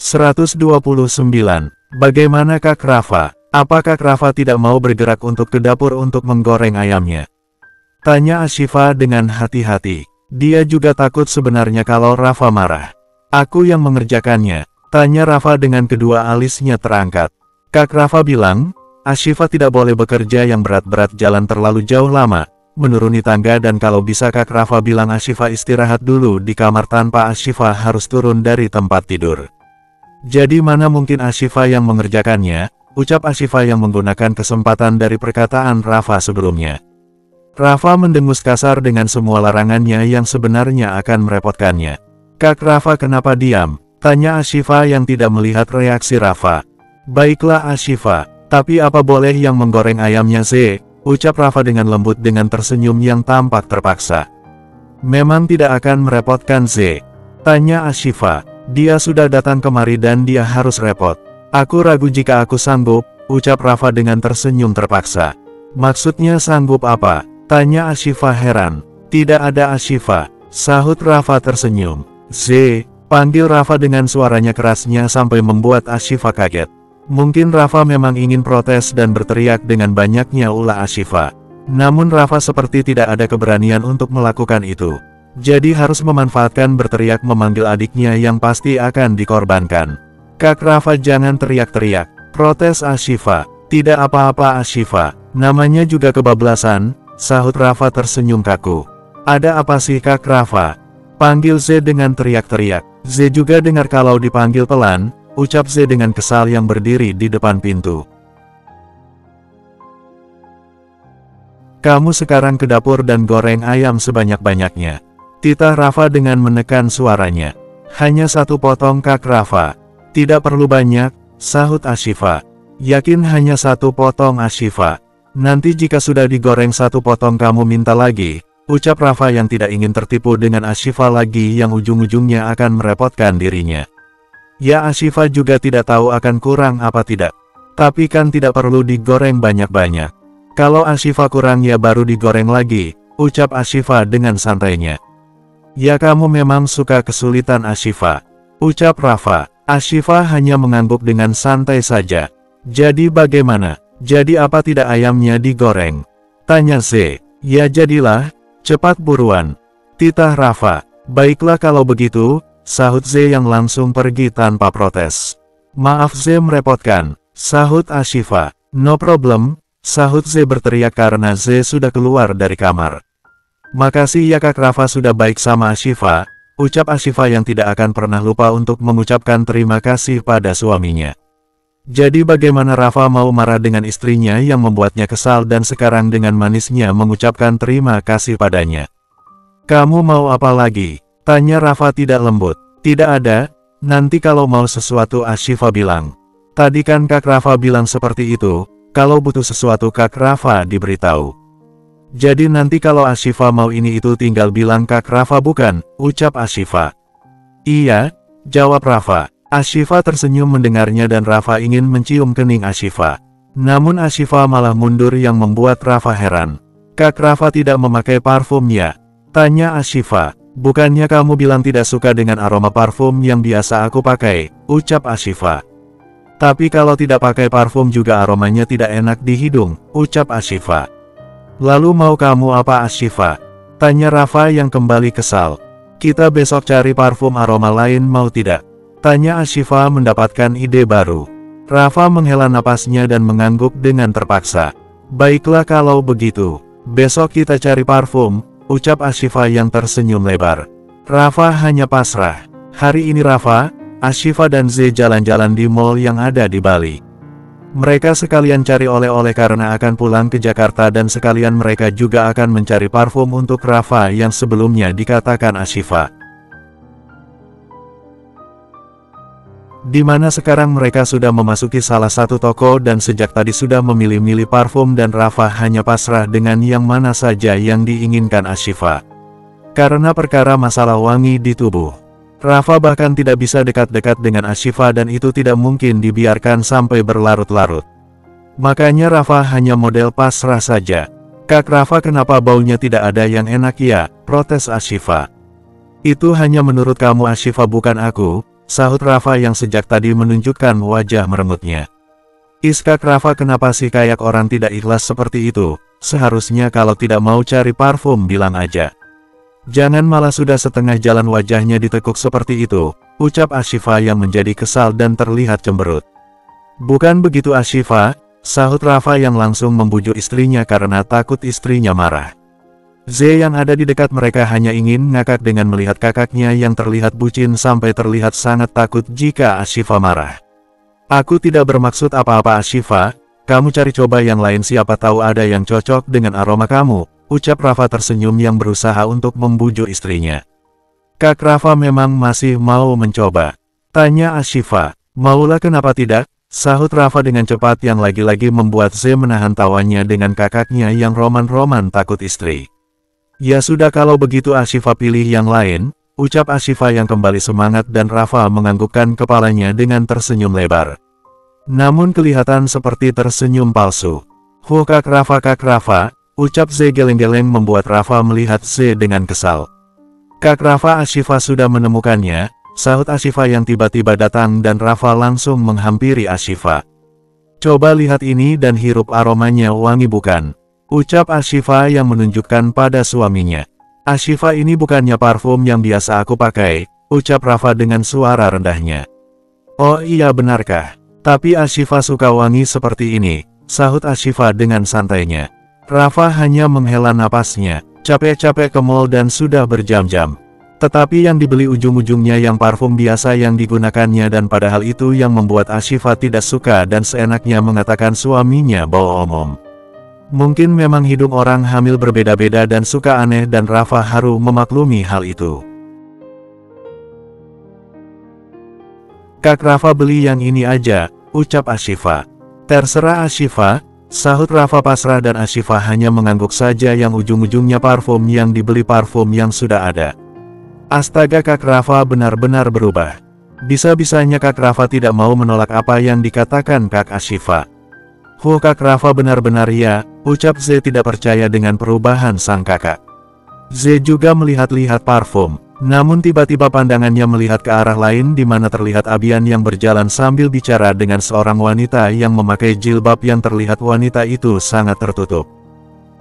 129. Bagaimana Kak Rafa? Apakah Kak Rafa tidak mau bergerak untuk ke dapur untuk menggoreng ayamnya? Tanya Ashifa dengan hati-hati. Dia juga takut sebenarnya kalau Rafa marah. Aku yang mengerjakannya. Tanya Rafa dengan kedua alisnya terangkat. Kak Rafa bilang, Ashifa tidak boleh bekerja yang berat-berat jalan terlalu jauh lama, menuruni tangga, dan kalau bisa Kak Rafa bilang Ashifa istirahat dulu di kamar tanpa Ashifa harus turun dari tempat tidur. Jadi mana mungkin Ashifa yang mengerjakannya, ucap Ashifa yang menggunakan kesempatan dari perkataan Rafa sebelumnya. Rafa mendengus kasar dengan semua larangannya yang sebenarnya akan merepotkannya. Kak Rafa kenapa diam? Tanya Ashifa yang tidak melihat reaksi Rafa. Baiklah Ashifa, tapi apa boleh yang menggoreng ayamnya Z? Ucap Rafa dengan lembut dengan tersenyum yang tampak terpaksa. Memang tidak akan merepotkan Z? Tanya Ashifa. Dia sudah datang kemari dan dia harus repot. Aku ragu jika aku sanggup, ucap Rafa dengan tersenyum terpaksa. Maksudnya sanggup apa? Tanya Ashifa heran. Tidak ada Ashifa, sahut Rafa tersenyum. Z, panggil Rafa dengan suaranya kerasnya sampai membuat Ashifa kaget. Mungkin Rafa memang ingin protes dan berteriak dengan banyaknya ulah Ashifa. Namun Rafa seperti tidak ada keberanian untuk melakukan itu. Jadi harus memanfaatkan berteriak memanggil adiknya yang pasti akan dikorbankan. Kak Rafa jangan teriak-teriak, protes Ashifa. Tidak apa-apa Ashifa, namanya juga kebablasan, sahut Rafa tersenyum kaku. Ada apa sih Kak Rafa? Panggil Z dengan teriak-teriak. Z juga dengar kalau dipanggil pelan, ucap Z dengan kesal yang berdiri di depan pintu. Kamu sekarang ke dapur dan goreng ayam sebanyak-banyaknya. Titah Rafa dengan menekan suaranya. Hanya satu potong Kak Rafa. Tidak perlu banyak, sahut Ashifa. Yakin hanya satu potong Ashifa. Nanti jika sudah digoreng satu potong kamu minta lagi, ucap Rafa yang tidak ingin tertipu dengan Ashifa lagi yang ujung-ujungnya akan merepotkan dirinya. Ya Ashifa juga tidak tahu akan kurang apa tidak. Tapi kan tidak perlu digoreng banyak-banyak. Kalau Ashifa kurang ya baru digoreng lagi, ucap Ashifa dengan santainya. Ya kamu memang suka kesulitan Ashifa, ucap Rafa. Ashifa hanya mengangguk dengan santai saja. Jadi bagaimana? Jadi apa tidak ayamnya digoreng? Tanya Z. Ya jadilah, cepat buruan. Titah Rafa. Baiklah kalau begitu, sahut Z yang langsung pergi tanpa protes. Maaf Z merepotkan, sahut Ashifa. No problem, sahut Z berteriak karena Z sudah keluar dari kamar. Makasih ya Kak Rafa sudah baik sama Ashifa, ucap Ashifa yang tidak akan pernah lupa untuk mengucapkan terima kasih pada suaminya. Jadi bagaimana Rafa mau marah dengan istrinya yang membuatnya kesal dan sekarang dengan manisnya mengucapkan terima kasih padanya. Kamu mau apa lagi? Tanya Rafa tidak lembut. Tidak ada, nanti kalau mau sesuatu Ashifa bilang. Tadi kan Kak Rafa bilang seperti itu, kalau butuh sesuatu Kak Rafa diberitahu. Jadi nanti kalau Ashifa mau ini itu tinggal bilang Kak Rafa bukan, ucap Ashifa. Iya, jawab Rafa. Ashifa tersenyum mendengarnya dan Rafa ingin mencium kening Ashifa. Namun Ashifa malah mundur yang membuat Rafa heran. Kak Rafa tidak memakai parfum ya? Tanya Ashifa. Bukannya kamu bilang tidak suka dengan aroma parfum yang biasa aku pakai, ucap Ashifa. Tapi kalau tidak pakai parfum juga aromanya tidak enak di hidung, ucap Ashifa. Lalu mau kamu apa Ashifa? Tanya Rafa yang kembali kesal. Kita besok cari parfum aroma lain mau tidak? Tanya Ashifa mendapatkan ide baru. Rafa menghela napasnya dan mengangguk dengan terpaksa. Baiklah kalau begitu, besok kita cari parfum, ucap Ashifa yang tersenyum lebar. Rafa hanya pasrah. Hari ini Rafa, Ashifa dan Z jalan-jalan di mall yang ada di Bali. Mereka sekalian cari oleh-oleh karena akan pulang ke Jakarta dan sekalian mereka juga akan mencari parfum untuk Rafa yang sebelumnya dikatakan Ashifa. Di mana sekarang mereka sudah memasuki salah satu toko dan sejak tadi sudah memilih-milih parfum dan Rafa hanya pasrah dengan yang mana saja yang diinginkan Ashifa. Karena perkara masalah wangi di tubuh, Rafa bahkan tidak bisa dekat-dekat dengan Ashifa dan itu tidak mungkin dibiarkan sampai berlarut-larut. Makanya Rafa hanya model pasrah saja. Kak Rafa kenapa baunya tidak ada yang enak ya? Protes Ashifa. Itu hanya menurut kamu Ashifa bukan aku, sahut Rafa yang sejak tadi menunjukkan wajah merengutnya. Kak Rafa, kenapa sih kayak orang tidak ikhlas seperti itu? Seharusnya kalau tidak mau cari parfum bilang aja. Jangan malah sudah setengah jalan wajahnya ditekuk seperti itu, ucap Ashifa yang menjadi kesal dan terlihat cemberut. Bukan begitu Ashifa, sahut Rafa yang langsung membujuk istrinya karena takut istrinya marah. Z yang ada di dekat mereka hanya ingin ngakak dengan melihat kakaknya yang terlihat bucin sampai terlihat sangat takut jika Ashifa marah. Aku tidak bermaksud apa-apa Ashifa, kamu cari coba yang lain siapa tahu ada yang cocok dengan aroma kamu, ucap Rafa tersenyum yang berusaha untuk membujuk istrinya. Kak Rafa memang masih mau mencoba? Tanya Ashifa. Maulah kenapa tidak? Sahut Rafa dengan cepat yang lagi-lagi membuat Z menahan tawannya dengan kakaknya yang roman-roman takut istri. Ya sudah kalau begitu Ashifa pilih yang lain, ucap Ashifa yang kembali semangat dan Rafa menganggukkan kepalanya dengan tersenyum lebar. Namun kelihatan seperti tersenyum palsu. Kak Rafa, ucap Z geleng-geleng membuat Rafa melihat Z dengan kesal. Kak Rafa, Ashifa sudah menemukannya, sahut Ashifa yang tiba-tiba datang dan Rafa langsung menghampiri Ashifa. Coba lihat ini dan hirup aromanya wangi bukan? Ucap Ashifa yang menunjukkan pada suaminya. Ashifa, ini bukannya parfum yang biasa aku pakai, ucap Rafa dengan suara rendahnya. Oh iya benarkah? Tapi Ashifa suka wangi seperti ini, sahut Ashifa dengan santainya. Rafa hanya menghela napasnya, capek-capek ke mall dan sudah berjam-jam. Tetapi yang dibeli ujung-ujungnya yang parfum biasa yang digunakannya dan padahal itu yang membuat Ashifa tidak suka dan seenaknya mengatakan suaminya bau omom. Mungkin memang hidup orang hamil berbeda-beda dan suka aneh dan Rafa harus memaklumi hal itu. Kak Rafa beli yang ini aja, ucap Ashifa. Terserah Ashifa, sahut Rafa pasrah dan Ashifa hanya mengangguk saja yang ujung-ujungnya parfum yang dibeli parfum yang sudah ada. Astaga, Kak Rafa benar-benar berubah. Bisa-bisanya Kak Rafa tidak mau menolak apa yang dikatakan Kak Ashifa. Kak Rafa benar-benar ya, ucap Z tidak percaya dengan perubahan sang kakak. Z juga melihat-lihat parfum, namun tiba-tiba pandangannya melihat ke arah lain di mana terlihat Abian yang berjalan sambil bicara dengan seorang wanita yang memakai jilbab yang terlihat wanita itu sangat tertutup.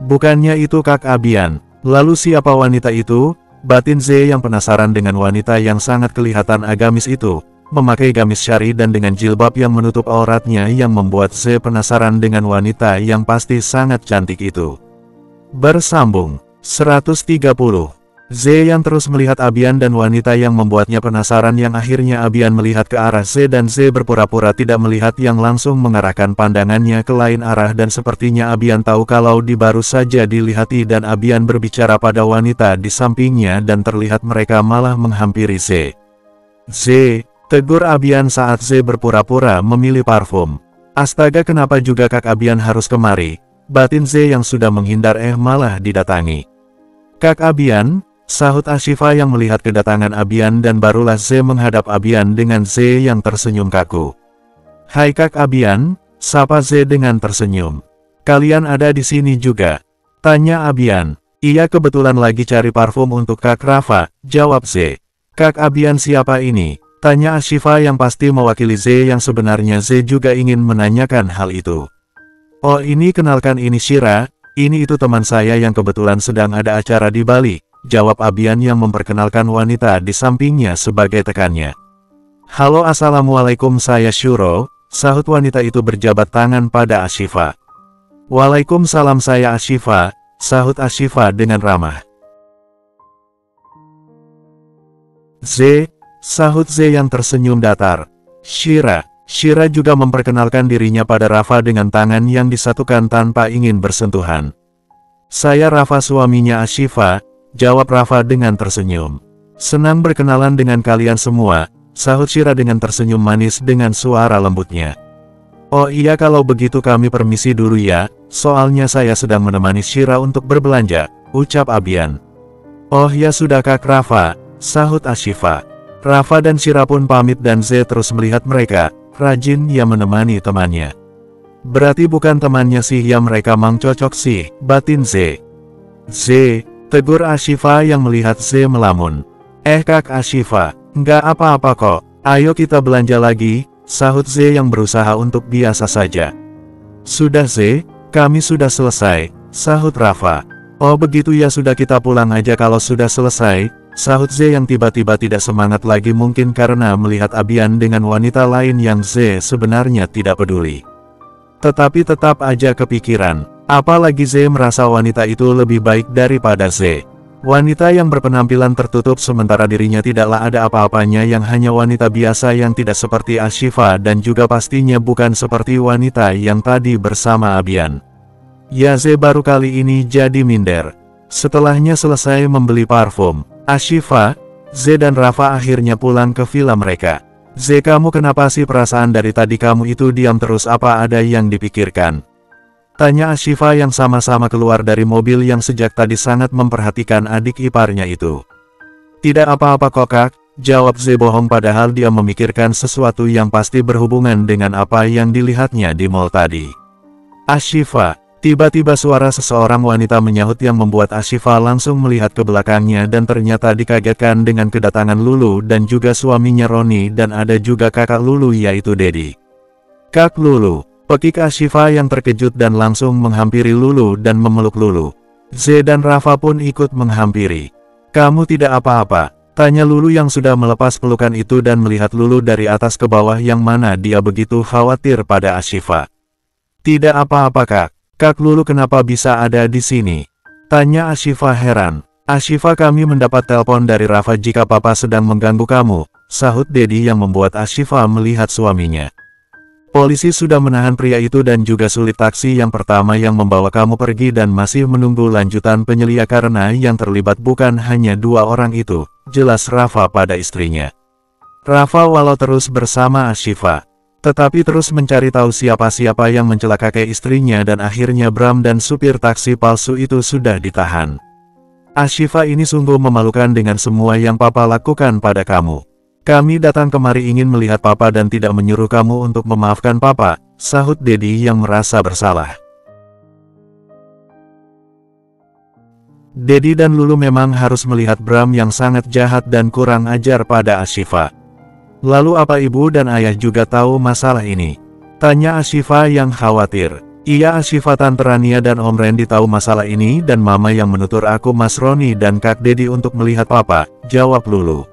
Bukannya itu Kak Abian, lalu siapa wanita itu? Batin Z yang penasaran dengan wanita yang sangat kelihatan agamis itu. Memakai gamis syari dan dengan jilbab yang menutup auratnya yang membuat Z penasaran dengan wanita yang pasti sangat cantik itu. Bersambung 130. Z yang terus melihat Abian dan wanita yang membuatnya penasaran yang akhirnya Abian melihat ke arah Z dan Z berpura-pura tidak melihat yang langsung mengarahkan pandangannya ke lain arah dan sepertinya Abian tahu kalau baru saja dilihati dan Abian berbicara pada wanita di sampingnya dan terlihat mereka malah menghampiri Z. Z, tegur Abian saat Z berpura-pura memilih parfum. Astaga, kenapa juga Kak Abian harus kemari? Batin Z yang sudah menghindar malah didatangi. Kak Abian, sahut Ashifa yang melihat kedatangan Abian dan barulah Z menghadap Abian dengan Z yang tersenyum kaku. Hai Kak Abian, sapa Z dengan tersenyum. Kalian ada di sini juga? Tanya Abian. Iya, kebetulan lagi cari parfum untuk Kak Rafa, jawab Z. Kak Abian siapa ini? Tanya Ashifa yang pasti mewakili Z yang sebenarnya Z juga ingin menanyakan hal itu. Oh ini kenalkan ini Shira, ini itu teman saya yang kebetulan sedang ada acara di Bali, jawab Abian yang memperkenalkan wanita di sampingnya sebagai tekannya. Halo assalamualaikum saya Shuro, sahut wanita itu berjabat tangan pada Ashifa. Waalaikumsalam saya Ashifa, sahut Ashifa dengan ramah. Z, sahut Z yang tersenyum datar. Shira juga memperkenalkan dirinya pada Rafa dengan tangan yang disatukan tanpa ingin bersentuhan. Saya Rafa suaminya Ashifa, jawab Rafa dengan tersenyum. Senang berkenalan dengan kalian semua, sahut Shira dengan tersenyum manis dengan suara lembutnya. Oh iya kalau begitu kami permisi dulu ya, soalnya saya sedang menemani Shira untuk berbelanja, ucap Abian. Oh ya sudah Kak Rafa, sahut Ashifa. Rafa dan Shira pun pamit dan Z terus melihat mereka, rajin ia menemani temannya. Berarti bukan temannya sih yang mereka mang cocok sih, batin Z. Z, tegur Ashifa yang melihat Z melamun. Kak Ashifa, nggak apa-apa kok, Ayo kita belanja lagi, sahut Z yang berusaha untuk biasa saja. Sudah Z, kami sudah selesai, sahut Rafa. Oh begitu ya, sudah kita pulang aja kalau sudah selesai, sahut Z yang tiba-tiba tidak semangat lagi, mungkin karena melihat Abian dengan wanita lain yang Z sebenarnya tidak peduli. Tetapi tetap aja kepikiran, apalagi Z merasa wanita itu lebih baik daripada Z. Wanita yang berpenampilan tertutup sementara dirinya tidaklah ada apa-apanya, yang hanya wanita biasa yang tidak seperti Ashifa dan juga pastinya bukan seperti wanita yang tadi bersama Abian. Ya Z baru kali ini jadi minder. Setelahnya selesai membeli parfum, Ashifa, Z dan Rafa akhirnya pulang ke villa mereka. Z, kamu kenapa sih, perasaan dari tadi kamu itu diam terus, apa ada yang dipikirkan? Tanya Ashifa yang sama-sama keluar dari mobil yang sejak tadi sangat memperhatikan adik iparnya itu. Tidak apa-apa kok kak, jawab Z bohong padahal dia memikirkan sesuatu yang pasti berhubungan dengan apa yang dilihatnya di mall tadi. Ashifa, tiba-tiba suara seseorang wanita menyahut yang membuat Ashifa langsung melihat ke belakangnya dan ternyata dikagetkan dengan kedatangan Lulu dan juga suaminya Roni dan ada juga kakak Lulu yaitu Dedi. Kak Lulu, pekik Ashifa yang terkejut dan langsung menghampiri Lulu dan memeluk Lulu. Z dan Rafa pun ikut menghampiri. Kamu tidak apa-apa? Tanya Lulu yang sudah melepas pelukan itu dan melihat Lulu dari atas ke bawah yang mana dia begitu khawatir pada Ashifa. Tidak apa-apa kak. Kak Lulu kenapa bisa ada di sini? Tanya Ashifa heran. Ashifa, kami mendapat telepon dari Rafa jika papa sedang mengganggu kamu, sahut Dedi yang membuat Ashifa melihat suaminya. Polisi sudah menahan pria itu dan juga sulit taksi yang pertama yang membawa kamu pergi dan masih menunggu lanjutan penyelidikan karena yang terlibat bukan hanya dua orang itu, jelas Rafa pada istrinya. Rafa walau terus bersama Ashifa, tetapi terus mencari tahu siapa-siapa yang mencelakai istrinya dan akhirnya Bram dan supir taksi palsu itu sudah ditahan. Ashifa, ini sungguh memalukan dengan semua yang papa lakukan pada kamu. Kami datang kemari ingin melihat papa dan tidak menyuruh kamu untuk memaafkan papa, sahut Dedi yang merasa bersalah. Dedi dan Lulu memang harus melihat Bram yang sangat jahat dan kurang ajar pada Ashifa. Lalu apa ibu dan ayah juga tahu masalah ini? Tanya Ashifa yang khawatir. Iya Ashifa, Tante Rania dan Om Randy tahu masalah ini dan mama yang menutur aku Mas Roni dan Kak Dedi untuk melihat papa, jawab Lulu.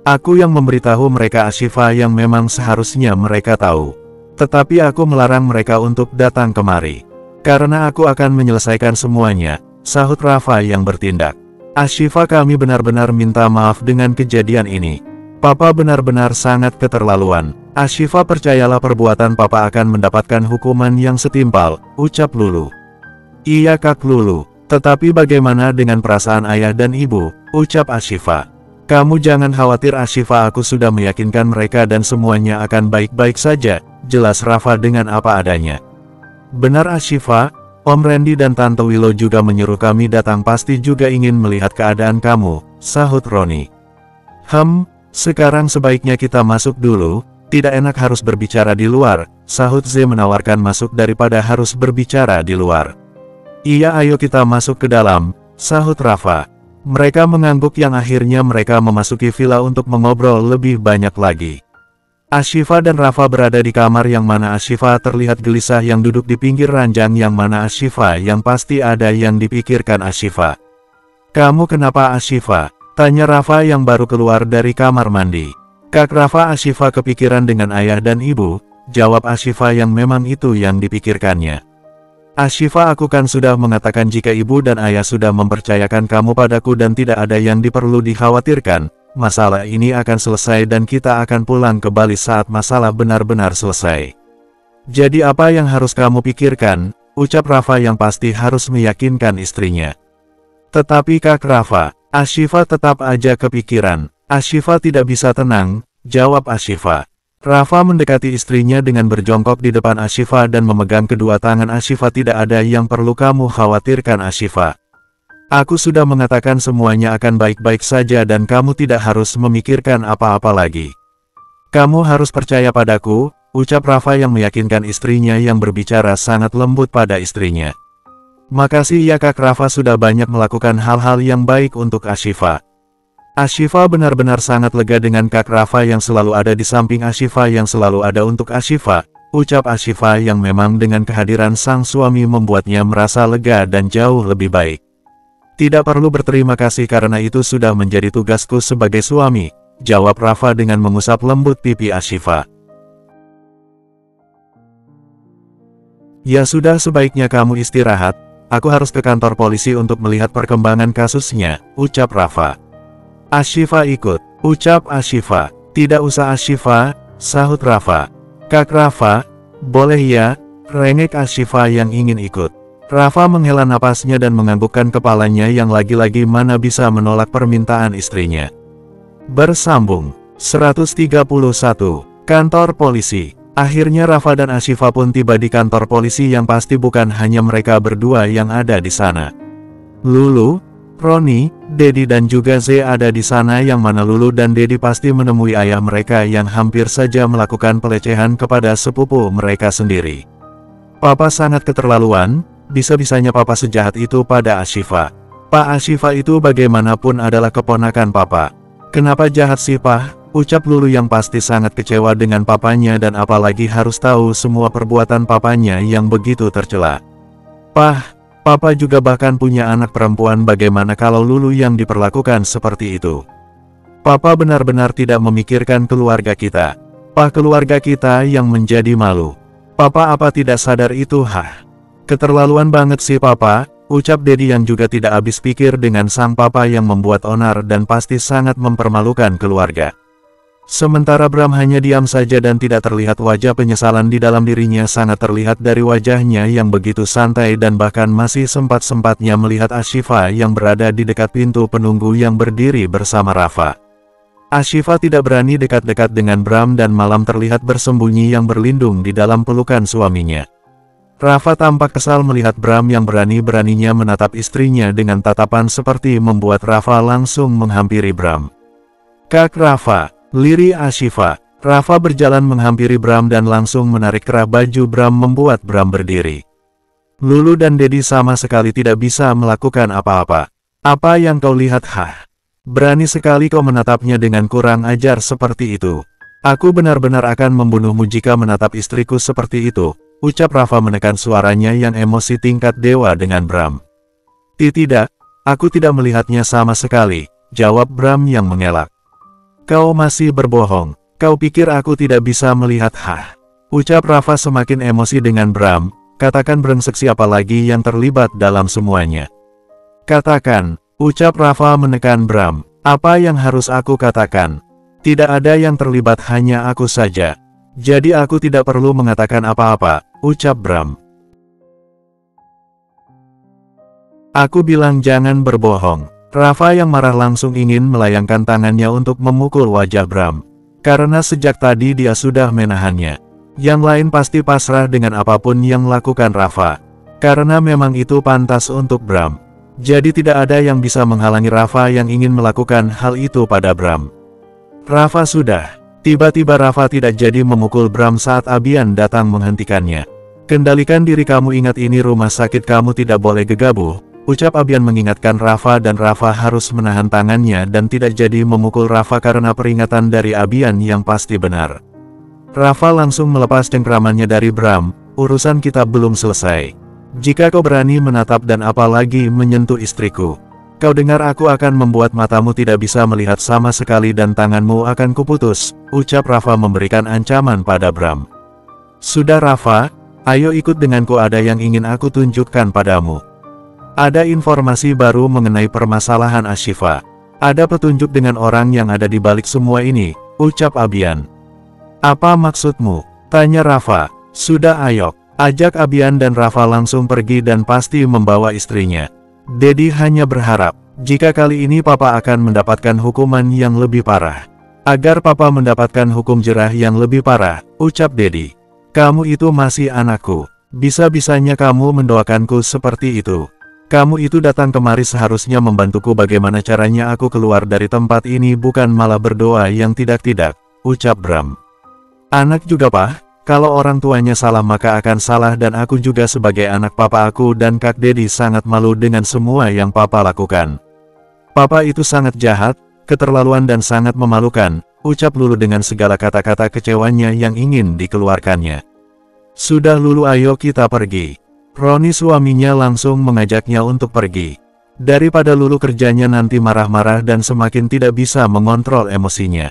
Aku yang memberitahu mereka Ashifa yang memang seharusnya mereka tahu. Tetapi aku melarang mereka untuk datang kemari. Karena aku akan menyelesaikan semuanya, sahut Rafa yang bertindak. Ashifa, kami benar-benar minta maaf dengan kejadian ini. Papa benar-benar sangat keterlaluan. Ashifa, percayalah perbuatan papa akan mendapatkan hukuman yang setimpal, ucap Lulu. Iya Kak Lulu, tetapi bagaimana dengan perasaan ayah dan ibu, ucap Ashifa. Kamu jangan khawatir Ashifa, aku sudah meyakinkan mereka dan semuanya akan baik-baik saja, jelas Rafa dengan apa adanya. Benar Ashifa, Om Randy dan Tante Willow juga menyuruh kami datang, pasti juga ingin melihat keadaan kamu, sahut Roni. Sekarang sebaiknya kita masuk dulu, tidak enak harus berbicara di luar, sahut Z menawarkan masuk daripada harus berbicara di luar. Iya ayo kita masuk ke dalam, sahut Rafa. Mereka mengangguk yang akhirnya mereka memasuki villa untuk mengobrol lebih banyak lagi. Ashifa dan Rafa berada di kamar yang mana Ashifa terlihat gelisah yang duduk di pinggir ranjang yang mana Ashifa yang pasti ada yang dipikirkan Ashifa. Kamu kenapa Ashifa? Tanya Rafa yang baru keluar dari kamar mandi. Kak Rafa, Ashifa kepikiran dengan ayah dan ibu, jawab Ashifa yang memang itu yang dipikirkannya. Ashifa, aku kan sudah mengatakan jika ibu dan ayah sudah mempercayakan kamu padaku dan tidak ada yang perlu dikhawatirkan, masalah ini akan selesai dan kita akan pulang ke Bali saat masalah benar-benar selesai. Jadi apa yang harus kamu pikirkan, ucap Rafa yang pasti harus meyakinkan istrinya. Tetapi Kak Rafa, Ashifa tetap aja kepikiran. Ashifa tidak bisa tenang, jawab Ashifa. Rafa mendekati istrinya dengan berjongkok di depan Ashifa dan memegang kedua tangan Ashifa. Tidak ada yang perlu kamu khawatirkan Ashifa. Aku sudah mengatakan semuanya akan baik-baik saja dan kamu tidak harus memikirkan apa-apa lagi. Kamu harus percaya padaku, ucap Rafa yang meyakinkan istrinya yang berbicara sangat lembut pada istrinya. Makasih ya Kak Rafa sudah banyak melakukan hal-hal yang baik untuk Ashifa. Ashifa benar-benar sangat lega dengan Kak Rafa yang selalu ada di samping Ashifa yang selalu ada untuk Ashifa. Ucap Ashifa yang memang dengan kehadiran sang suami membuatnya merasa lega dan jauh lebih baik. Tidak perlu berterima kasih karena itu sudah menjadi tugasku sebagai suami, jawab Rafa dengan mengusap lembut pipi Ashifa. Ya sudah, sebaiknya kamu istirahat, aku harus ke kantor polisi untuk melihat perkembangan kasusnya, ucap Rafa. Ashifa ikut, ucap Ashifa. Tidak usah Ashifa, sahut Rafa. Kak Rafa, boleh ya, rengek Ashifa yang ingin ikut. Rafa menghela napasnya dan menganggukkan kepalanya yang lagi-lagi mana bisa menolak permintaan istrinya. Bersambung, 131, kantor polisi. Akhirnya Rafa dan Ashifa pun tiba di kantor polisi yang pasti bukan hanya mereka berdua yang ada di sana. Lulu, Roni, Dedi dan juga Z ada di sana, yang mana Lulu dan Dedi pasti menemui ayah mereka yang hampir saja melakukan pelecehan kepada sepupu mereka sendiri. Papa sangat keterlaluan, bisa-bisanya Papa sejahat itu pada Ashifa. Pak, Ashifa itu bagaimanapun adalah keponakan Papa. Kenapa jahat sih Pak? Ucap Lulu yang pasti sangat kecewa dengan papanya dan apalagi harus tahu semua perbuatan papanya yang begitu tercela. Pak, Papa juga bahkan punya anak perempuan, bagaimana kalau Lulu yang diperlakukan seperti itu? Papa benar-benar tidak memikirkan keluarga kita. Pak, keluarga kita yang menjadi malu. Papa apa tidak sadar itu? Keterlaluan banget sih Papa, ucap Dedi yang juga tidak habis pikir dengan sang papa yang membuat onar dan pasti sangat mempermalukan keluarga. Sementara Bram hanya diam saja dan tidak terlihat wajah penyesalan di dalam dirinya, sangat terlihat dari wajahnya yang begitu santai dan bahkan masih sempat-sempatnya melihat Ashifa yang berada di dekat pintu penunggu yang berdiri bersama Rafa. Ashifa tidak berani dekat-dekat dengan Bram dan malam terlihat bersembunyi yang berlindung di dalam pelukan suaminya. Rafa tampak kesal melihat Bram yang berani-beraninya menatap istrinya dengan tatapan seperti membuat Rafa langsung menghampiri Bram. Kak Rafa, lirih Ashifa. Rafa berjalan menghampiri Bram dan langsung menarik kerah baju Bram membuat Bram berdiri. Lulu dan Dedi sama sekali tidak bisa melakukan apa-apa. Apa yang kau lihat? Berani sekali kau menatapnya dengan kurang ajar seperti itu. Aku benar-benar akan membunuhmu jika menatap istriku seperti itu, ucap Rafa menekan suaranya yang emosi tingkat dewa dengan Bram. Tidak, aku tidak melihatnya sama sekali, jawab Bram yang mengelak. Kau masih berbohong, kau pikir aku tidak bisa melihat? Ucap Rafa semakin emosi dengan Bram. Katakan brengsek siapa lagi yang terlibat dalam semuanya? Katakan, ucap Rafa menekan Bram. Apa yang harus aku katakan? Tidak ada yang terlibat, hanya aku saja. Jadi aku tidak perlu mengatakan apa-apa, ucap Bram. Aku bilang jangan berbohong. Rafa yang marah langsung ingin melayangkan tangannya untuk memukul wajah Bram. Karena sejak tadi dia sudah menahannya. Yang lain pasti pasrah dengan apapun yang lakukan Rafa. Karena memang itu pantas untuk Bram. Jadi tidak ada yang bisa menghalangi Rafa yang ingin melakukan hal itu pada Bram. Rafa sudah. Tiba-tiba Rafa tidak jadi memukul Bram saat Abian datang menghentikannya. Kendalikan diri kamu, ingat ini rumah sakit, kamu tidak boleh gegabah. Ucap Abian mengingatkan Rafa dan Rafa harus menahan tangannya dan tidak jadi memukul Rafa karena peringatan dari Abian yang pasti benar. Rafa langsung melepas cengkramannya dari Bram, urusan kita belum selesai. Jika kau berani menatap dan apalagi menyentuh istriku, kau dengar aku akan membuat matamu tidak bisa melihat sama sekali dan tanganmu akan kuputus, ucap Rafa memberikan ancaman pada Bram. Sudah Rafa, ayo ikut denganku, ada yang ingin aku tunjukkan padamu. Ada informasi baru mengenai permasalahan Ashifa. Ada petunjuk dengan orang yang ada di balik semua ini, ucap Abian. Apa maksudmu? Tanya Rafa. Sudah ayo, ajak Abian dan Rafa langsung pergi dan pasti membawa istrinya. Dedi hanya berharap, jika kali ini Papa akan mendapatkan hukuman yang lebih parah. Agar Papa mendapatkan hukum jerah yang lebih parah, ucap Dedi. Kamu itu masih anakku. Bisa-bisanya kamu mendoakanku seperti itu. Kamu itu datang kemari seharusnya membantuku bagaimana caranya aku keluar dari tempat ini, bukan malah berdoa yang tidak-tidak, ucap Bram. Anak juga Pak, kalau orang tuanya salah maka akan salah dan aku juga sebagai anak Papa, aku dan Kak Dedi sangat malu dengan semua yang Papa lakukan. Papa itu sangat jahat, keterlaluan dan sangat memalukan, ucap Lulu dengan segala kata-kata kecewanya yang ingin dikeluarkannya. Sudah Lulu, ayo kita pergi. Roni suaminya langsung mengajaknya untuk pergi. Daripada Lulu kerjanya nanti marah-marah dan semakin tidak bisa mengontrol emosinya.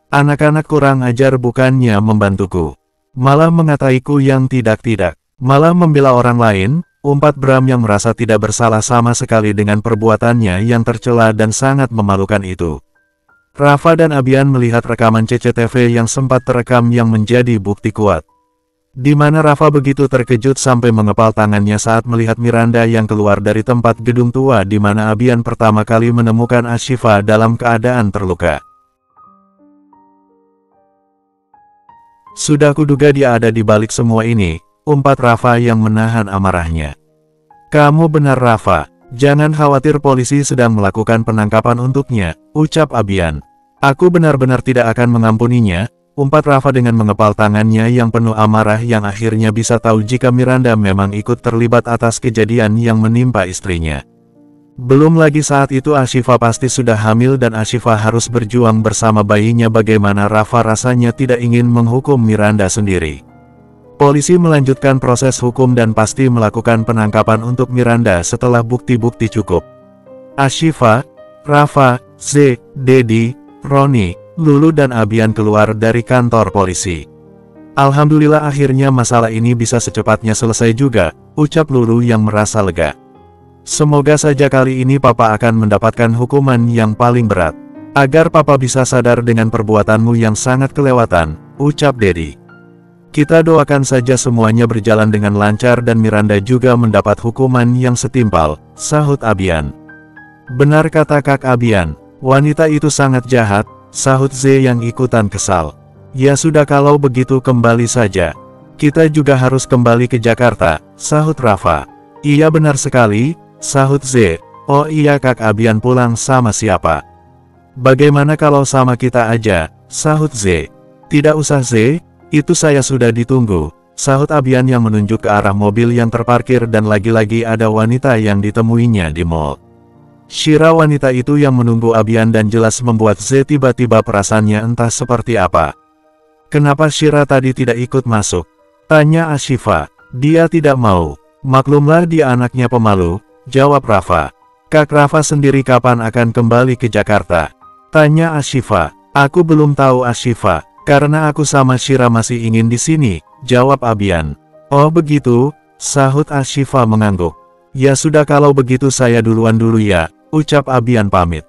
Anak-anak kurang ajar, bukannya membantuku, malah mengataiku yang tidak-tidak, malah membela orang lain, umpat Bram yang merasa tidak bersalah sama sekali dengan perbuatannya yang tercela dan sangat memalukan itu. Rafa dan Abian melihat rekaman CCTV yang sempat terekam yang menjadi bukti kuat. Di mana Rafa begitu terkejut sampai mengepal tangannya saat melihat Miranda yang keluar dari tempat gedung tua di mana Abian pertama kali menemukan Ashifa dalam keadaan terluka. Sudah kuduga dia ada di balik semua ini, umpat Rafa yang menahan amarahnya. Kamu benar Rafa, jangan khawatir, polisi sedang melakukan penangkapan untuknya, ucap Abian. Aku benar-benar tidak akan mengampuninya, umpat Rafa dengan mengepal tangannya yang penuh amarah yang akhirnya bisa tahu jika Miranda memang ikut terlibat atas kejadian yang menimpa istrinya. Belum lagi saat itu Ashifa pasti sudah hamil dan Ashifa harus berjuang bersama bayinya. Bagaimana Rafa rasanya tidak ingin menghukum Miranda sendiri. Polisi melanjutkan proses hukum dan pasti melakukan penangkapan untuk Miranda setelah bukti-bukti cukup. Ashifa, Rafa, Z, Dedi, Roni, Lulu dan Abian keluar dari kantor polisi. Alhamdulillah akhirnya masalah ini bisa secepatnya selesai juga, ucap Lulu yang merasa lega. Semoga saja kali ini Papa akan mendapatkan hukuman yang paling berat. Agar Papa bisa sadar dengan perbuatanmu yang sangat kelewatan, ucap Dedi. Kita doakan saja semuanya berjalan dengan lancar dan Miranda juga mendapat hukuman yang setimpal, sahut Abian. Benar kata Kak Abian, wanita itu sangat jahat, sahut Z yang ikutan kesal. Ya sudah kalau begitu kembali saja. Kita juga harus kembali ke Jakarta, sahut Rafa. Iya benar sekali, sahut Z. Oh iya Kak Abian, pulang sama siapa? Bagaimana kalau sama kita aja, sahut Z. Tidak usah Z, itu saya sudah ditunggu, sahut Abian yang menunjuk ke arah mobil yang terparkir dan lagi-lagi ada wanita yang ditemuinya di mall. Shira, wanita itu yang menunggu Abian dan jelas membuat Z tiba-tiba perasaannya entah seperti apa. Kenapa Shira tadi tidak ikut masuk? Tanya Ashifa. Dia tidak mau. Maklumlah dia anaknya pemalu, jawab Rafa. Kak Rafa sendiri kapan akan kembali ke Jakarta? Tanya Ashifa. Aku belum tahu Ashifa. Karena aku sama Shira masih ingin di sini, jawab Abian. Oh begitu, sahut Ashifa mengangguk. Ya sudah kalau begitu saya duluan dulu ya, ucap Abian pamit.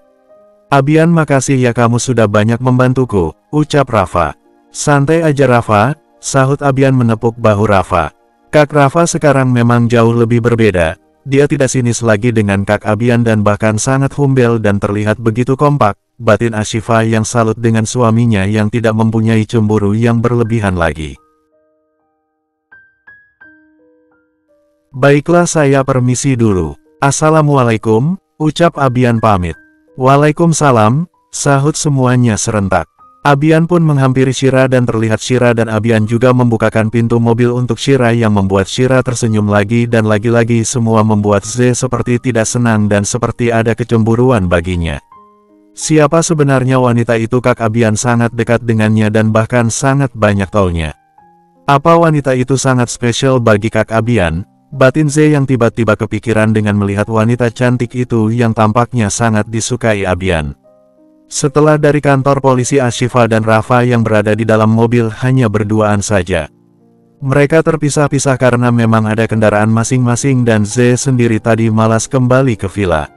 Abian makasih ya, kamu sudah banyak membantuku, ucap Rafa. Santai aja Rafa, sahut Abian menepuk bahu Rafa. Kak Rafa sekarang memang jauh lebih berbeda, dia tidak sinis lagi dengan Kak Abian dan bahkan sangat humble dan terlihat begitu kompak. Batin Ashifa yang salut dengan suaminya yang tidak mempunyai cemburu yang berlebihan lagi. Baiklah saya permisi dulu. Assalamualaikum, ucap Abian pamit. Waalaikumsalam, sahut semuanya serentak. Abian pun menghampiri Shira dan terlihat Shira dan Abian juga membukakan pintu mobil untuk Shira yang membuat Shira tersenyum lagi dan lagi-lagi semua membuat Z seperti tidak senang dan seperti ada kecemburuan baginya. Siapa sebenarnya wanita itu? Kak Abian sangat dekat dengannya dan bahkan sangat banyak tahunya. Apa wanita itu sangat spesial bagi Kak Abian? Batin Z yang tiba-tiba kepikiran dengan melihat wanita cantik itu yang tampaknya sangat disukai Abian. Setelah dari kantor polisi, Ashifa dan Rafa yang berada di dalam mobil hanya berduaan saja. Mereka terpisah-pisah karena memang ada kendaraan masing-masing dan Z sendiri tadi malas kembali ke villa.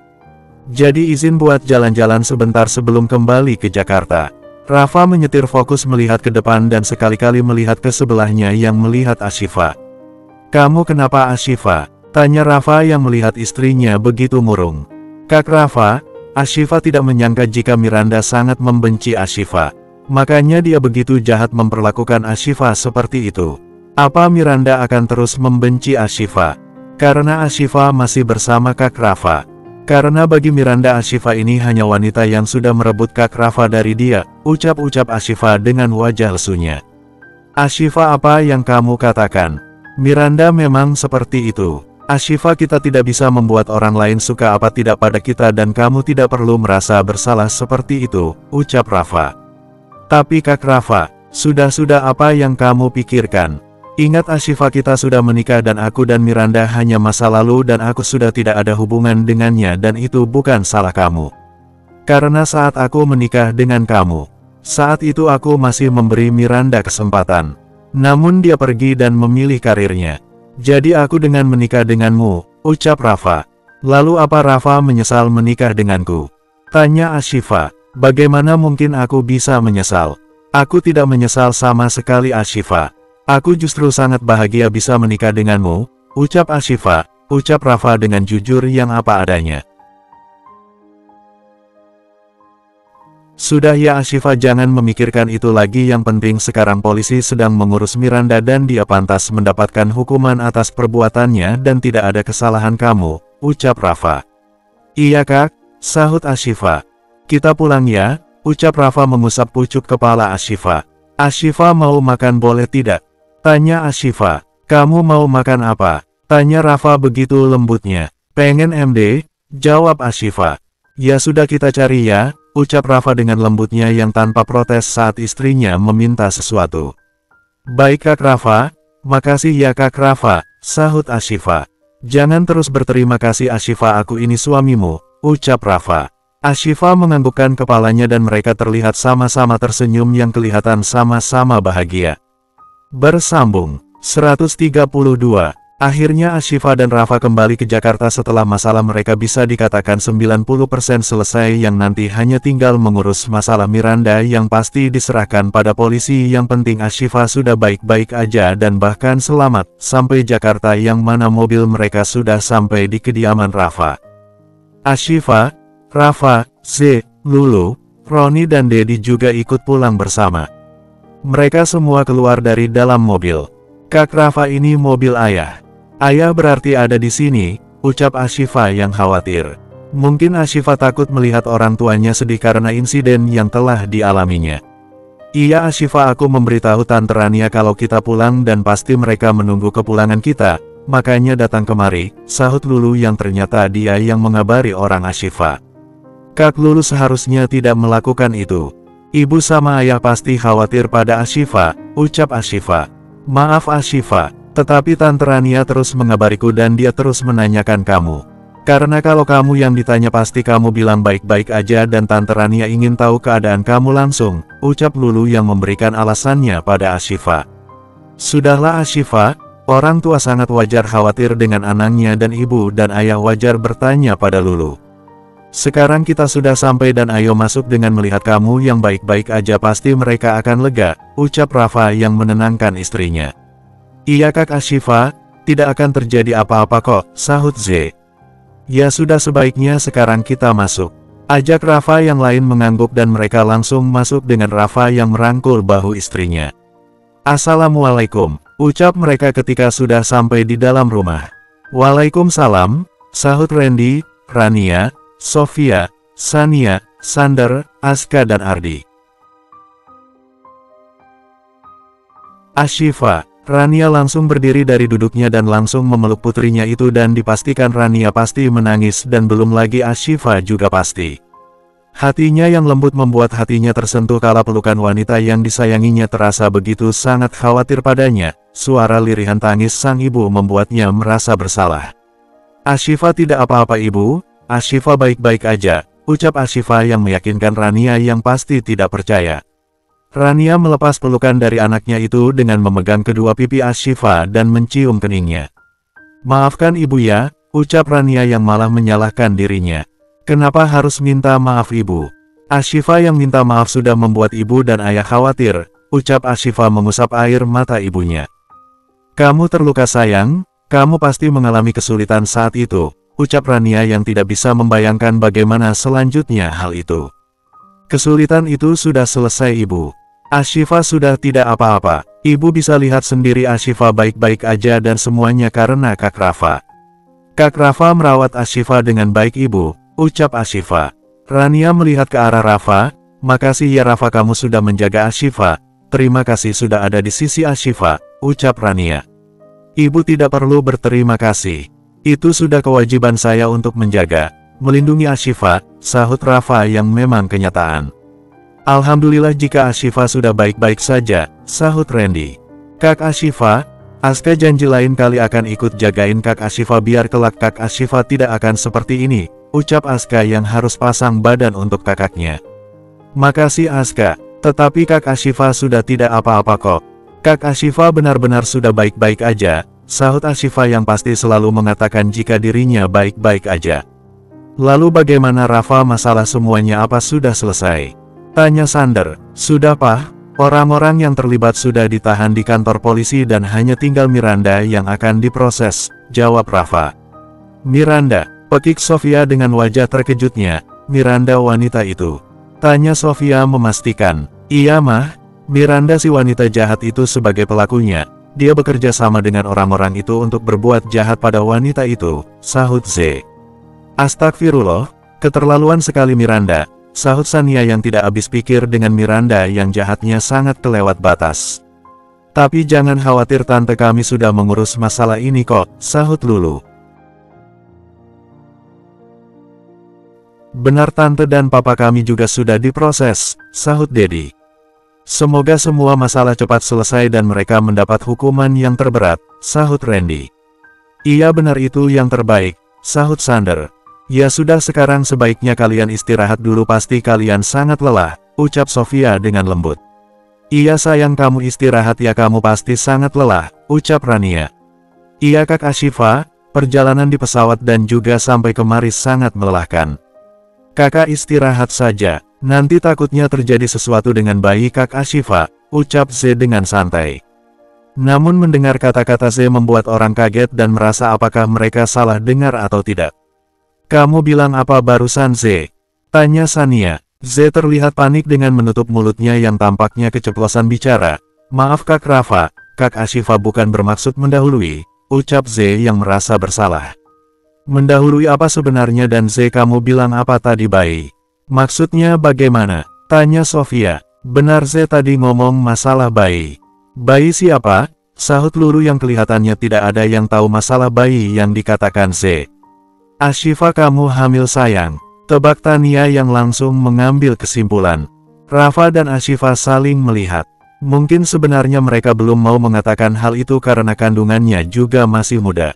Jadi izin buat jalan-jalan sebentar sebelum kembali ke Jakarta. Rafa menyetir fokus melihat ke depan dan sekali-kali melihat ke sebelahnya yang melihat Ashifa. Kamu kenapa Ashifa? Tanya Rafa yang melihat istrinya begitu murung. Kak Rafa, Ashifa tidak menyangka jika Miranda sangat membenci Ashifa. Makanya dia begitu jahat memperlakukan Ashifa seperti itu. Apa Miranda akan terus membenci Ashifa? Karena Ashifa masih bersama Kak Rafa. Karena bagi Miranda Ashifa ini hanya wanita yang sudah merebut Kak Rafa dari dia, ucap-ucap Ashifa dengan wajah lesunya. Ashifa, apa yang kamu katakan? Miranda memang seperti itu. Ashifa, kita tidak bisa membuat orang lain suka apa tidak pada kita dan kamu tidak perlu merasa bersalah seperti itu, ucap Rafa. Tapi Kak Rafa, sudah apa yang kamu pikirkan? Ingat Ashifa, kita sudah menikah dan aku dan Miranda hanya masa lalu dan aku sudah tidak ada hubungan dengannya dan itu bukan salah kamu. Karena saat aku menikah dengan kamu, saat itu aku masih memberi Miranda kesempatan. Namun dia pergi dan memilih karirnya. Jadi aku dengan menikah denganmu, ucap Rafa. Lalu apa Rafa menyesal menikah denganku? Tanya Ashifa. Bagaimana mungkin aku bisa menyesal? Aku tidak menyesal sama sekali Ashifa. Aku justru sangat bahagia bisa menikah denganmu, ucap Ashifa, ucap Rafa dengan jujur yang apa adanya. Sudah ya Ashifa, jangan memikirkan itu lagi, yang penting sekarang polisi sedang mengurus Miranda dan dia pantas mendapatkan hukuman atas perbuatannya dan tidak ada kesalahan kamu, ucap Rafa. Iya Kak, sahut Ashifa. Kita pulang ya, ucap Rafa mengusap pucuk kepala Ashifa. Ashifa, mau makan boleh tidak? Tanya Ashifa. Kamu mau makan apa? Tanya Rafa begitu lembutnya. Pengen MD, jawab Ashifa. Ya sudah kita cari ya, ucap Rafa dengan lembutnya yang tanpa protes saat istrinya meminta sesuatu. Baik Kak Rafa, makasih ya Kak Rafa, sahut Ashifa. Jangan terus berterima kasih Ashifa, aku ini suamimu, ucap Rafa. Ashifa menganggukkan kepalanya dan mereka terlihat sama-sama tersenyum yang kelihatan sama-sama bahagia. Bersambung 132. Akhirnya Ashifa dan Rafa kembali ke Jakarta setelah masalah mereka bisa dikatakan 90% selesai, yang nanti hanya tinggal mengurus masalah Miranda yang pasti diserahkan pada polisi. Yang penting Ashifa sudah baik-baik aja dan bahkan selamat sampai Jakarta, yang mana mobil mereka sudah sampai di kediaman Rafa. Ashifa, Rafa, Z, Lulu, Roni dan Dedi juga ikut pulang bersama. Mereka semua keluar dari dalam mobil. Kak Rafa, ini mobil ayah. Ayah berarti ada di sini, ucap Ashifa yang khawatir. Mungkin Ashifa takut melihat orang tuanya sedih karena insiden yang telah dialaminya. Iya Ashifa, aku memberitahu Tante Rania kalau kita pulang dan pasti mereka menunggu kepulangan kita, makanya datang kemari, sahut Lulu yang ternyata dia yang mengabari orang Ashifa. Kak, Lulu seharusnya tidak melakukan itu. Ibu sama ayah pasti khawatir pada Ashifa, ucap Ashifa. Maaf Ashifa, tetapi Tante Rania terus mengabariku dan dia terus menanyakan kamu. Karena kalau kamu yang ditanya pasti kamu bilang baik-baik aja dan Tante Rania ingin tahu keadaan kamu langsung, ucap Lulu yang memberikan alasannya pada Ashifa. Sudahlah Ashifa, orang tua sangat wajar khawatir dengan anaknya dan ibu dan ayah wajar bertanya pada Lulu. Sekarang kita sudah sampai dan ayo masuk, dengan melihat kamu yang baik-baik aja pasti mereka akan lega, ucap Rafa yang menenangkan istrinya. Iya Kak Ashifa, tidak akan terjadi apa-apa kok, sahut Z. Ya sudah, sebaiknya sekarang kita masuk, ajak Rafa. Yang lain mengangguk dan mereka langsung masuk dengan Rafa yang merangkul bahu istrinya. Assalamualaikum, ucap mereka ketika sudah sampai di dalam rumah. Waalaikumsalam, sahut Randy, Rania, Sofia, Sania, Sander, Aska dan Ardi. Ashifa, Rania langsung berdiri dari duduknya dan langsung memeluk putrinya itu dan dipastikan Rania pasti menangis dan belum lagi Ashifa juga pasti. Hatinya yang lembut membuat hatinya tersentuh kala pelukan wanita yang disayanginya terasa begitu sangat khawatir padanya. Suara lirihan tangis sang ibu membuatnya merasa bersalah. Ashifa, tidak apa-apa ibu, Ashifa baik-baik aja, ucap Ashifa yang meyakinkan Rania yang pasti tidak percaya. Rania melepas pelukan dari anaknya itu dengan memegang kedua pipi Ashifa dan mencium keningnya. Maafkan ibu ya, ucap Rania yang malah menyalahkan dirinya. Kenapa harus minta maaf ibu? Ashifa yang minta maaf sudah membuat ibu dan ayah khawatir, ucap Ashifa mengusap air mata ibunya. Kamu terluka sayang, kamu pasti mengalami kesulitan saat itu, ucap Rania yang tidak bisa membayangkan bagaimana selanjutnya hal itu. Kesulitan itu sudah selesai ibu. Ashifa sudah tidak apa-apa, ibu bisa lihat sendiri Ashifa baik-baik aja dan semuanya karena Kak Rafa. Kak Rafa merawat Ashifa dengan baik ibu, ucap Ashifa. Rania melihat ke arah Rafa, makasih ya Rafa, kamu sudah menjaga Ashifa, terima kasih sudah ada di sisi Ashifa, ucap Rania. Ibu tidak perlu berterima kasih. Itu sudah kewajiban saya untuk menjaga, melindungi Ashifa, sahut Rafa yang memang kenyataan. Alhamdulillah jika Ashifa sudah baik-baik saja, sahut Randy. Kak Ashifa, Asuka janji lain kali akan ikut jagain Kak Ashifa biar kelak Kak Ashifa tidak akan seperti ini, ucap Asuka yang harus pasang badan untuk kakaknya. Makasih Asuka, tetapi Kak Ashifa sudah tidak apa-apa kok. Kak Ashifa benar-benar sudah baik-baik aja, sahut Ashifa yang pasti selalu mengatakan jika dirinya baik-baik aja. Lalu bagaimana Rafa, masalah semuanya apa sudah selesai? Tanya Sander. Sudah Pak, orang-orang yang terlibat sudah ditahan di kantor polisi dan hanya tinggal Miranda yang akan diproses, jawab Rafa. Miranda, pekik Sofia dengan wajah terkejutnya. Miranda wanita itu? Tanya Sofia memastikan. Iya mah, Miranda si wanita jahat itu sebagai pelakunya. Dia bekerja sama dengan orang-orang itu untuk berbuat jahat pada wanita itu, sahut Z. Astagfirullah, keterlaluan sekali Miranda, sahut Sania yang tidak habis pikir dengan Miranda yang jahatnya sangat kelewat batas. Tapi jangan khawatir tante, kami sudah mengurus masalah ini kok, sahut Lulu. Benar tante, dan papa kami juga sudah diproses, sahut Dedi. Semoga semua masalah cepat selesai dan mereka mendapat hukuman yang terberat, sahut Randy. Iya benar, itu yang terbaik, sahut Sander. Ya sudah, sekarang sebaiknya kalian istirahat dulu, pasti kalian sangat lelah, ucap Sofia dengan lembut. Iya sayang, kamu istirahat ya, kamu pasti sangat lelah, ucap Rania. Iya Kak Ashifa, perjalanan di pesawat dan juga sampai kemari sangat melelahkan. Kakak istirahat saja, nanti takutnya terjadi sesuatu dengan bayi Kak Ashifa, ucap Z dengan santai. Namun mendengar kata-kata Z membuat orang kaget dan merasa apakah mereka salah dengar atau tidak. Kamu bilang apa barusan Z? Tanya Sania. Z terlihat panik dengan menutup mulutnya yang tampaknya keceplosan bicara. Maaf Kak Rafa, Kak Ashifa bukan bermaksud mendahului, ucap Z yang merasa bersalah. Mendahului apa sebenarnya, dan Z kamu bilang apa tadi bayi? Maksudnya bagaimana? Tanya Sofia. Benar Z tadi ngomong masalah bayi. Bayi siapa? Sahut Lulu yang kelihatannya tidak ada yang tahu masalah bayi yang dikatakan Z. Ashifa kamu hamil sayang, tebak Tania yang langsung mengambil kesimpulan. Rafa dan Ashifa saling melihat. Mungkin sebenarnya mereka belum mau mengatakan hal itu karena kandungannya juga masih muda.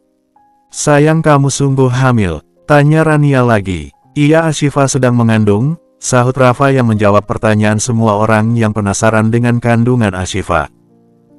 Sayang kamu sungguh hamil? Tanya Rania lagi. Iya Ashifa sedang mengandung, sahut Rafa yang menjawab pertanyaan semua orang yang penasaran dengan kandungan Ashifa.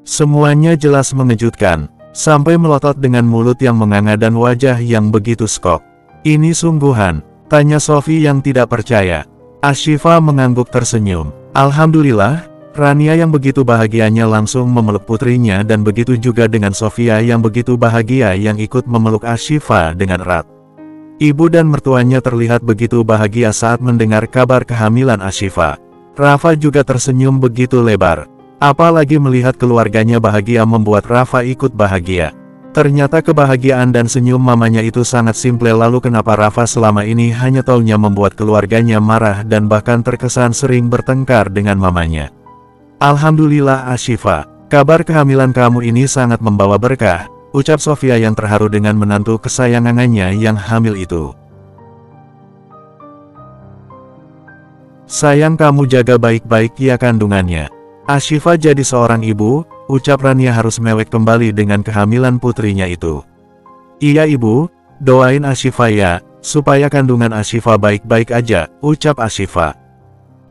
Semuanya jelas mengejutkan, sampai melotot dengan mulut yang menganga dan wajah yang begitu skok. Ini sungguhan? Tanya Sofi yang tidak percaya. Ashifa mengangguk tersenyum. Alhamdulillah. Rania yang begitu bahagianya langsung memeluk putrinya dan begitu juga dengan Sofia yang begitu bahagia yang ikut memeluk Ashifa dengan erat. Ibu dan mertuanya terlihat begitu bahagia saat mendengar kabar kehamilan Ashifa. Rafa juga tersenyum begitu lebar. Apalagi melihat keluarganya bahagia membuat Rafa ikut bahagia. Ternyata kebahagiaan dan senyum mamanya itu sangat simple, lalu kenapa Rafa selama ini hanya taunya membuat keluarganya marah dan bahkan terkesan sering bertengkar dengan mamanya. Alhamdulillah Ashifa, kabar kehamilan kamu ini sangat membawa berkah, ucap Sofia yang terharu dengan menantu kesayangannya yang hamil itu. Sayang kamu jaga baik-baik ya kandungannya. Ashifa jadi seorang ibu, ucap Rania harus mewek kembali dengan kehamilan putrinya itu. Iya ibu, doain Ashifa ya, supaya kandungan Ashifa baik-baik aja, ucap Ashifa.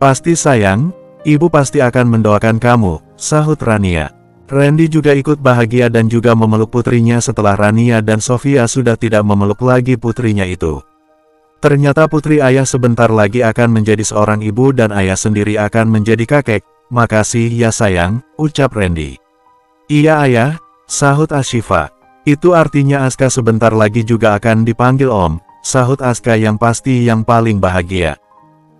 Pasti sayang. Ibu pasti akan mendoakan kamu, sahut Rania. Randy juga ikut bahagia dan juga memeluk putrinya setelah Rania dan Sofia sudah tidak memeluk lagi putrinya itu. Ternyata putri ayah sebentar lagi akan menjadi seorang ibu dan ayah sendiri akan menjadi kakek. Makasih ya sayang, ucap Randy. Iya ayah, sahut Ashifa. Itu artinya Asuka sebentar lagi juga akan dipanggil Om, sahut Asuka yang pasti yang paling bahagia.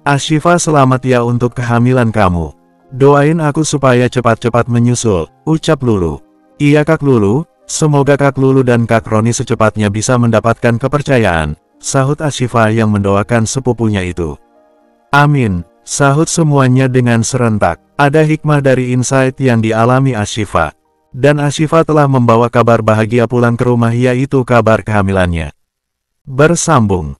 Ashifa selamat ya untuk kehamilan kamu. Doain aku supaya cepat-cepat menyusul, ucap Lulu. Iya Kak Lulu, semoga Kak Lulu dan Kak Roni secepatnya bisa mendapatkan kepercayaan, sahut Ashifa yang mendoakan sepupunya itu. Amin, sahut semuanya dengan serentak. Ada hikmah dari insight yang dialami Ashifa. Dan Ashifa telah membawa kabar bahagia pulang ke rumah, yaitu kabar kehamilannya. Bersambung.